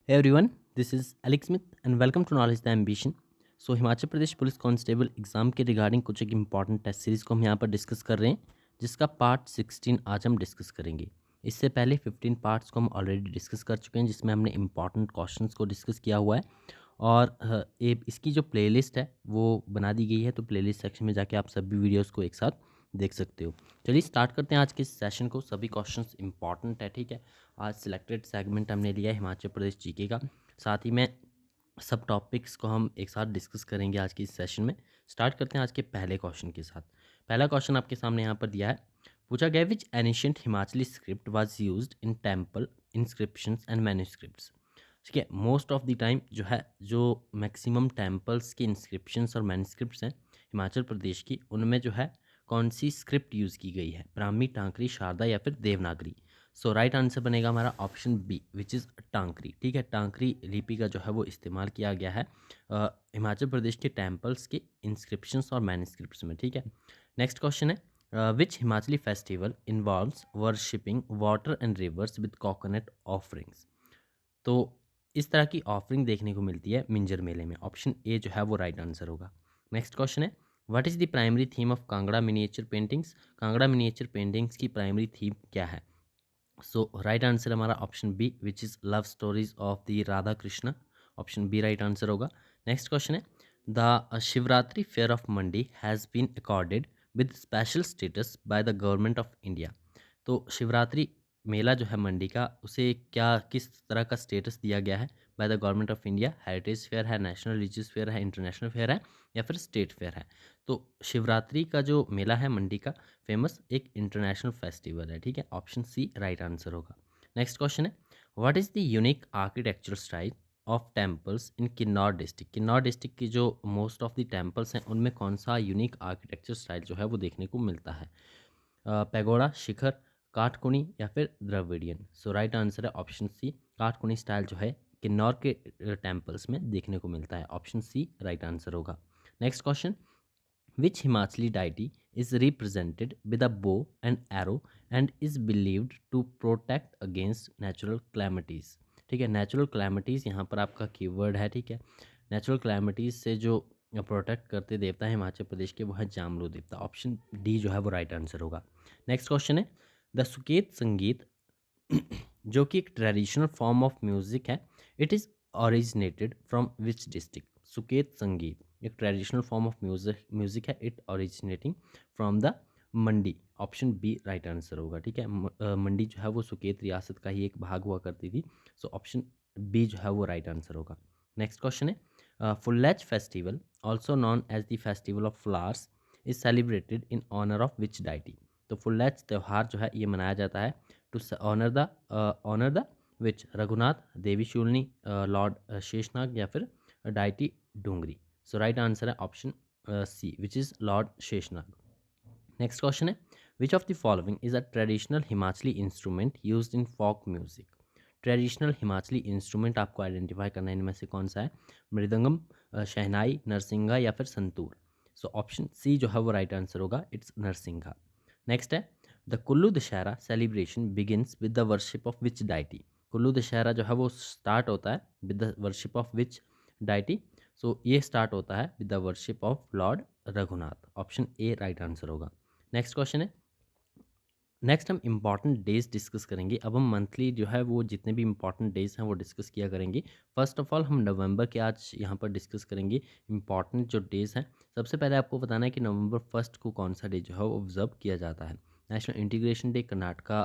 Hey everyone, this is Alex Smith and welcome to Knowledge the Ambition. So Himachal Pradesh police constable exam के regarding कुछ एक important test series को हम यहाँ पर डिस्कस कर रहे हैं, जिसका पार्ट 16 आज हम डिस्कस करेंगे। इससे पहले 15 पार्ट्स को हम ऑलरेडी डिस्कस कर चुके हैं, जिसमें हमने इंपॉर्टेंट क्वेश्चंस को डिस्कस किया हुआ है। और इसकी जो प्लेलिस्ट है वो बना दी गई है, तो प्लेलिस्ट सेक्शन में जाके आप सभी वीडियोज़ को एक साथ देख सकते हो। चलिए स्टार्ट करते हैं आज के इस सेशन को। सभी क्वेश्चंस इंपॉर्टेंट है, ठीक है। आज सिलेक्टेड सेगमेंट हमने लिया है हिमाचल प्रदेश जीके का, साथ ही में सब टॉपिक्स को हम एक साथ डिस्कस करेंगे आज की इस सेशन में। स्टार्ट करते हैं आज के पहले क्वेश्चन के साथ। पहला क्वेश्चन आपके सामने यहाँ पर दिया है, पूछा गया which ancient Himachali script was used in temple inscriptions and manuscripts. ठीक है, मोस्ट ऑफ द टाइम जो मैक्सिमम टेम्पल्स की इंस्क्रिप्शंस और मैन्युस्क्रिप्ट्स हैं हिमाचल प्रदेश की, उनमें जो है कौन सी स्क्रिप्ट यूज़ की गई है, ब्राह्मी, टांकरी, शारदा या फिर देवनागरी। सो राइट आंसर बनेगा हमारा ऑप्शन बी विच इज़ टांकरी। ठीक है, टांकरी लिपि का जो है वो इस्तेमाल किया गया है हिमाचल प्रदेश के टेम्पल्स के इंस्क्रिप्शंस और मैन्युस्क्रिप्ट्स में। ठीक है, नेक्स्ट क्वेश्चन है which Himachali festival involves worshipping water and rivers with coconut offerings. तो इस तरह की ऑफरिंग देखने को मिलती है मिंजर मेले में। ऑप्शन ए जो है वो राइट आंसर होगा। नेक्स्ट क्वेश्चन है what is the primary theme of Kangra miniature paintings. Kangra miniature paintings की प्राइमरी थीम क्या है। सो राइट आंसर हमारा option B which is love stories of the Radha Krishna. Option B right answer होगा। Next question है the Shivratri fair of Mandi has been accorded with special status by the government of India. तो शिवरात्रि मेला जो है मंडी का, उसे क्या किस तरह का स्टेटस दिया गया है bye the government of India. Heritage fair है, नेशनल रिलीजियस फेयर है, इंटरनेशनल फेयर है या फिर स्टेट फेयर है। तो शिवरात्रि का जो मेला है मंडी का फेमस एक इंटरनेशनल फेस्टिवल है। ठीक है, ऑप्शन सी राइट आंसर होगा। नेक्स्ट क्वेश्चन है what is the unique architectural style of temples in Kinnaur district. Kinnaur district की जो मोस्ट ऑफ द टेम्पल्स हैं उनमें कौन सा यूनिक आर्किटेक्चर स्टाइल जो है वो देखने को मिलता है। पैगोडा, शिखर, काठकुनी या फिर द्रविडियन। सो राइट आंसर है ऑप्शन सी, काठकुनी स्टाइल जो है किन्नौर के टेम्पल्स में देखने को मिलता है। ऑप्शन सी राइट आंसर होगा। Next question which Himachali deity is represented with a bow and arrow and is believed to protect against natural calamities. ठीक है, नेचुरल क्लैमिटीज़ यहाँ पर आपका कीवर्ड है। ठीक है, नेचुरल क्लैमिटीज़ से जो प्रोटेक्ट करते देवता है हिमाचल प्रदेश के, वो है जामलू देवता। ऑप्शन डी जो है वो राइट आंसर होगा। नेक्स्ट क्वेश्चन है द सुकेत संगीत जो कि एक ट्रेडिशनल फॉर्म ऑफ म्यूजिक है, it is originated from which district. Suket Sangeet एक ट्रेडिशनल फॉर्म ऑफ म्यूजिक है, it originating from the Mandi. Option B right answer होगा। ठीक है, मंडी जो है वो सुकेत रियासत का ही एक भाग हुआ करती थी। सो ऑप्शन बी जो है वो राइट आंसर होगा। नेक्स्ट क्वेश्चन है Phulaich festival also known as the festival of flowers is celebrated in honour of which deity. तो फुल्लैच त्यौहार जो है ये मनाया जाता है to honour the which Raghunath, Devi Shoolini, lord Sheshnag या फिर deity Dongri. So right answer है option C which is lord Sheshnag. Next question है which of the following is a traditional Himachali instrument used in folk music. Traditional Himachali instrument आपको आइडेंटिफाई करना है, इनमें से कौन सा है। मृदंगम, शहनाई, नरसिंगा या फिर संतूर। सो ऑप्शन सी जो है वो राइट आंसर होगा, इट्स नरसिंगा। नेक्स्ट है the Kullu Dussehra celebration begins with the worship of which deity. Kullu Dussehra जो है वो स्टार्ट होता है with the worship of which deity. So ये स्टार्ट होता है with the worship of lord Raghunath. Option A right answer होगा। नेक्स्ट क्वेश्चन है नेक्स्ट हम इंपॉर्टेंट डेज डिस्कस करेंगे। अब हम मंथली जो है वो जितने भी इंपॉर्टेंट डेज हैं वो डिस्कस किया करेंगे। फर्स्ट ऑफ ऑल हम नवंबर के आज यहाँ पर डिस्कस करेंगे इंपॉर्टेंट जो डेज हैं। सबसे पहले आपको बताना है कि नवंबर फर्स्ट को कौन सा डे जो है वो ऑब्जर्व किया जाता है। National integration day, Karnataka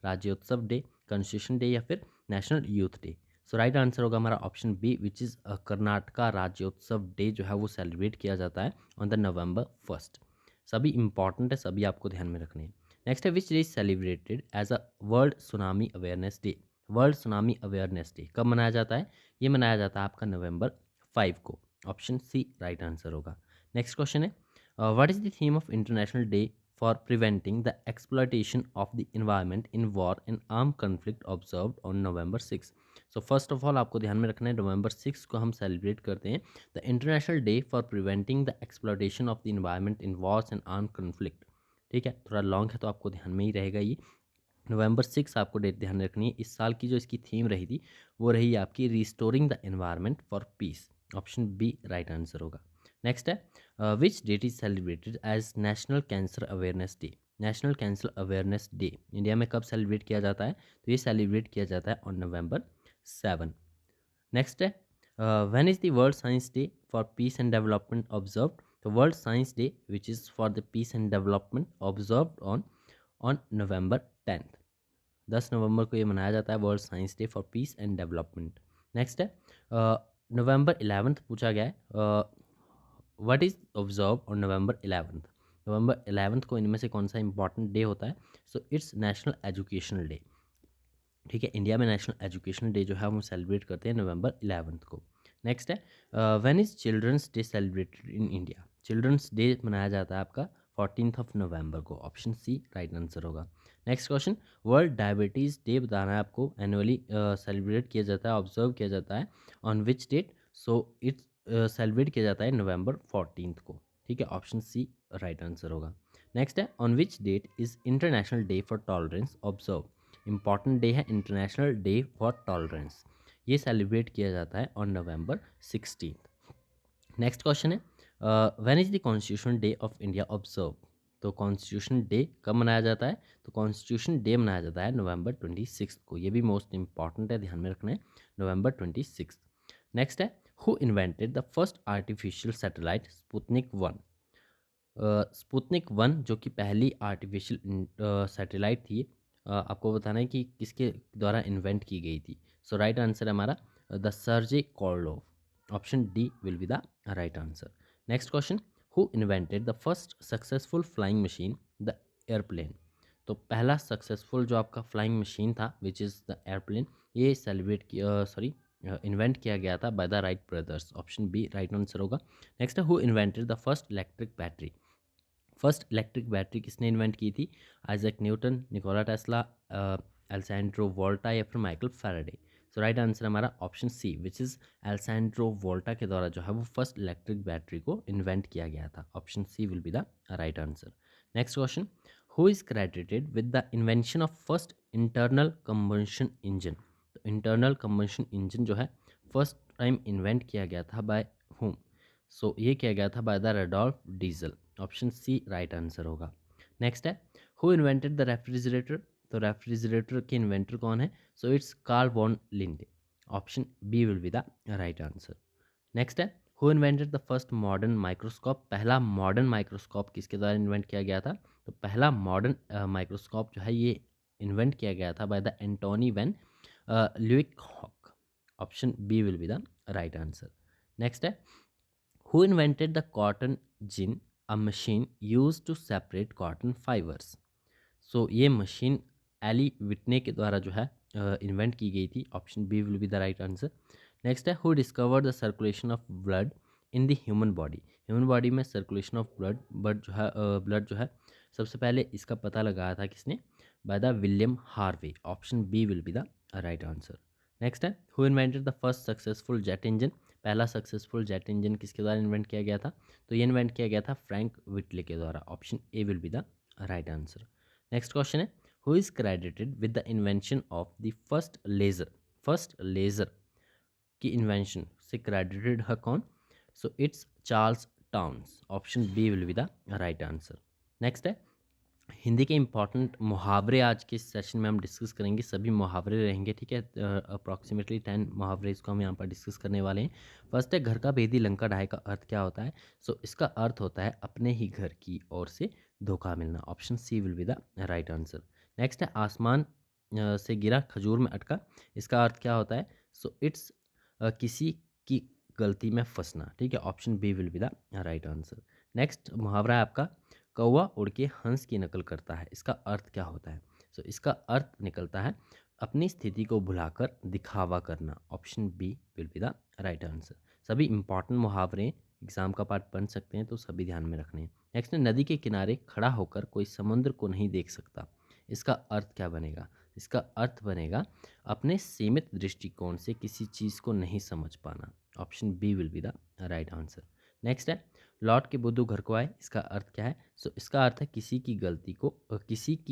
Rajyotsava day, constitution day या फिर national youth day. So right answer होगा हमारा option B which is Karnataka Rajyotsava day जो है वो सेलिब्रेट किया जाता है ऑन द नवंबर फर्स्ट। सभी इंपॉर्टेंट है, सभी आपको ध्यान में रखने हैं। नेक्स्ट है which day celebrated as a world tsunami awareness day. World tsunami awareness day कब मनाया जाता है। ये मनाया जाता है आपका नवंबर 5 को। ऑप्शन सी राइट आंसर होगा। नेक्स्ट क्वेश्चन है what is the theme of international day for preventing the exploitation of the environment in war and arm conflict observed on November 6। So first of all आपको ध्यान में रखना है नवंबर 6 को हम celebrate करते हैं the international day for preventing the exploitation of the environment in Wars and arm conflict. ठीक है, थोड़ा लॉन्ग है तो आपको ध्यान में ही रहेगा ये। नवंबर 6 आपको डेट ध्यान रखनी है। इस साल की जो इसकी थीम रही थी वो रही आपकी restoring the environment for peace. Option B right answer होगा। नेक्स्ट है which date is celebrated as national cancer awareness day. National cancer awareness day India में कब सेलिब्रेट किया जाता है? तो ये सेलिब्रेट किया जाता है ऑन नवंबर 7। नेक्स्ट है when is the world science day for peace and development observed. तो world science day which is for the peace and development observed on November 10। 10 नवंबर को ये मनाया जाता है world science day for peace and development. Next है नवंबर 11 पूछा गया है what is observe on November 11। नवंबर 11 को इनमें से कौन सा इंपॉर्टेंट डे होता है? So it's national educational day. ठीक है, इंडिया में नेशनल एजुकेशनल डे जो है हम सेलिब्रेट करते हैं नवंबर 11 को। नेक्स्ट है when is children's day celebrated in India. Children's day मनाया जाता है आपका 14 नवंबर को। ऑप्शन सी राइट आंसर होगा। Next question, world diabetes day बताना है आपको। एनुअली सेलिब्रेट किया जाता है, ऑब्जर्व किया जाता है on which date? So it's celebrate किया जाता है नवंबर 14 को। ठीक है, ऑप्शन सी राइट आंसर होगा। नेक्स्ट है on which date is international day for tolerance observe. Important day है इंटरनेशनल डे फॉर टॉलरेंस। ये सेलिब्रेट किया जाता है ऑन नवंबर 16। नेक्स्ट क्वेश्चन है when is the constitution day of India observe. तो constitution day कब मनाया जाता है? तो कॉन्स्टिट्यूशन डे मनाया जाता है नवंबर 26 को। ये भी मोस्ट इंपॉर्टेंट है, ध्यान में रखना है, नवंबर 26। नेक्स्ट है who invented the first artificial satellite Sputnik 1। Sputnik 1 जो कि पहली आर्टिफिशियल सैटेलाइट थी, आपको बताना है कि किसके द्वारा इन्वेंट की गई थी। सो राइट आंसर हमारा the Sergei Korolev. Option D will be the right answer. Next question, who invented the first successful flying machine the aeroplane. तो पहला सक्सेसफुल जो आपका फ्लाइंग मशीन था विच इज़ द एयरप्लेन, ये celebrate किया invent किया गया था by the Wright brothers. Option B right answer होगा। नेक्स्ट है who invented the first electric battery. First electric battery किसने इन्वेंट की थी? Isaac Newton, Nikola Tesla, Alessandro Volta या फिर Michael Faraday. So right answer हमारा option C which is Alessandro Volta के द्वारा जो है वो फर्स्ट इलेक्ट्रिक बैटरी को इन्वेंट किया गया था। Option C will be the right answer. Next question, who is credited with the invention of first internal combustion engine. तो इंटरनल कंबंशन इंजन जो है फर्स्ट टाइम इन्वेंट किया गया था बाय हुम। सो ये किया गया था by the Rudolf Diesel. Option C right answer होगा। नेक्स्ट है हु इन्वेंटेड द रेफ्रिजरेटर। तो रेफ्रिजरेटर के इन्वेंटर कौन है? So it's Carl von Linde. Option B will be the right answer. Next है who invented the first modern microscope. पहला modern microscope किसके द्वारा इन्वेंट किया गया था? तो पहला मॉडर्न माइक्रोस्कोप जो है ये इन्वेंट किया गया था by the Antonie van Leeuwenhoek. Option B will be the right answer. Next है who invented the cotton gin, a machine use to separate cotton fibres. So ये मशीन एली विटने के द्वारा जो है इन्वेंट की गई थी। Option B will be the right answer. Next है who discovered the circulation of blood in the human body. Human body में सर्कुलेशन ऑफ ब्लड जो है सबसे पहले इसका पता लगाया था किसने? By the William Harvey. Option B will be the right answer. Next है who invented the first successful jet engine. पहला सक्सेसफुल जेट इंजन किसके द्वारा इन्वेंट किया गया था? तो ये इन्वेंट किया गया था फ्रैंक विटले के द्वारा। Option A will be the right answer. Next question है who is credited with the invention of the first laser. First laser की इन्वेंशन से क्रेडिटेड है कौन? So it's Charles Townes. Option B will be the right answer. Next है हिंदी के important मुहावरे आज के सेशन में हम डिस्कस करेंगे। सभी मुहावरे रहेंगे, ठीक है, अप्रॉक्सीमेटली 10 मुहावरे इसको हम यहाँ पर डिस्कस करने वाले हैं। फर्स्ट है घर का भेदी लंका ढाई का अर्थ क्या होता है? सो इसका अर्थ होता है अपने ही घर की ओर से धोखा मिलना। Option C will be the right answer. Next है आसमान से गिरा खजूर में अटका। इसका अर्थ क्या होता है? सो इट्स किसी की गलती में फंसना। ठीक है, option B will be the right answer. Next मुहावरा है आपका कौवा उड़ के हंस की नकल करता है। इसका अर्थ क्या होता है? सो इसका अर्थ निकलता है अपनी स्थिति को भुलाकर दिखावा करना। Option B will be the right answer. सभी इंपॉर्टेंट मुहावरे एग्जाम का पार्ट बन सकते हैं, तो सभी ध्यान में रखने हैं। नेक्स्ट है नदी के किनारे खड़ा होकर कोई समुद्र को नहीं देख सकता। इसका अर्थ क्या बनेगा? इसका अर्थ बनेगा अपने सीमित दृष्टिकोण से किसी चीज़ को नहीं समझ पाना। Option B will be the right answer. Next है लौट के बुद्धू घर को आए, इसका अर्थ क्या है? सो इसका अर्थ है किसी की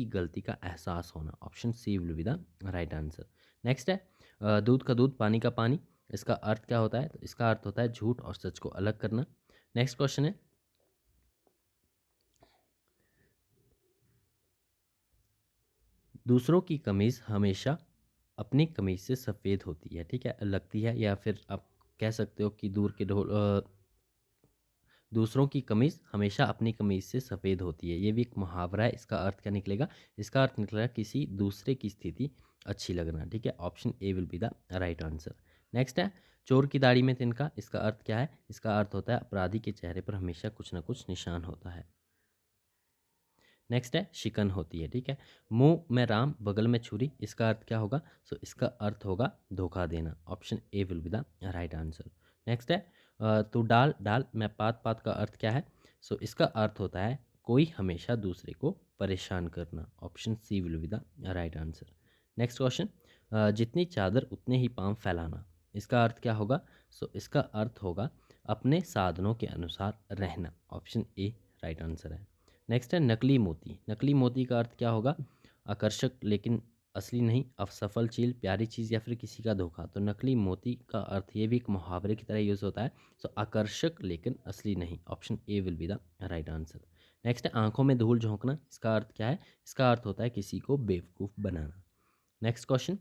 गलती का एहसास होना। Option C will be the right answer. Next है दूध का दूध पानी का पानी, इसका अर्थ क्या होता है? तो इसका अर्थ होता है झूठ और सच को अलग करना। नेक्स्ट क्वेश्चन है दूसरों की कमीज़ हमेशा अपनी कमीज़ से सफ़ेद होती है, ठीक है, लगती है, या फिर आप कह सकते हो कि दूसरों की कमीज़ हमेशा अपनी कमीज़ से सफ़ेद होती है। ये भी एक मुहावरा है। इसका अर्थ क्या निकलेगा? इसका अर्थ निकलेगा किसी दूसरे की स्थिति अच्छी लगना, ठीक है। Option A will be the right answer. Next है चोर की दाढ़ी में तिनका, इसका अर्थ क्या है? इसका अर्थ होता है अपराधी के चेहरे पर हमेशा कुछ ना कुछ निशान होता है। नेक्स्ट है शिकन होती है, ठीक है। मुंह में राम बगल में छुरी, इसका अर्थ क्या होगा? सो इसका अर्थ होगा धोखा देना। Option A will be the right answer. Next है तू डाल डाल मैं पात पात का अर्थ क्या है? सो इसका अर्थ होता है कोई हमेशा दूसरे को परेशान करना। Option C will be the right answer. Next question जितनी चादर उतने ही पाँव फैलाना, इसका अर्थ क्या होगा? सो इसका अर्थ होगा अपने साधनों के अनुसार रहना। ऑप्शन ए राइट आंसर है। नेक्स्ट है नकली मोती, नकली मोती का अर्थ क्या होगा? आकर्षक लेकिन असली नहीं, असफल चीज, प्यारी चीज़, या फिर किसी का धोखा। तो नकली मोती का अर्थ ये भी एक मुहावरे की तरह यूज़ होता है। सो आकर्षक लेकिन असली नहीं। Option A will be the right answer. Next है आंखों में धूल झोंकना, इसका अर्थ क्या है? इसका अर्थ होता है किसी को बेवकूफ़ बनाना। नेक्स्ट क्वेश्चन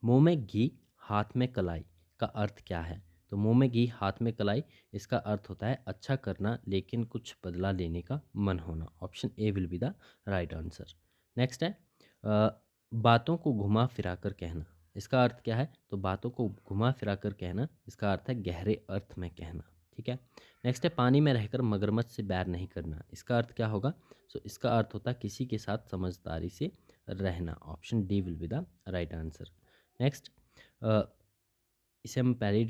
मुंह में घी हाथ में कलाई का अर्थ क्या है? तो मुंह में घी हाथ में कलाई, इसका अर्थ होता है अच्छा करना लेकिन कुछ बदला लेने का मन होना। Option A will be the right answer. Next है अ, बातों को घुमा फिरा कर कहना, इसका अर्थ क्या है? तो बातों को घुमा फिरा कर कहना, इसका अर्थ है गहरे अर्थ में कहना, ठीक है। नेक्स्ट है पानी में रहकर मगरमच्छ से बैर नहीं करना, इसका अर्थ क्या होगा? सो इसका अर्थ होता है किसी के साथ समझदारी से रहना। Option D will be the right answer. Next इसे हम पहले ही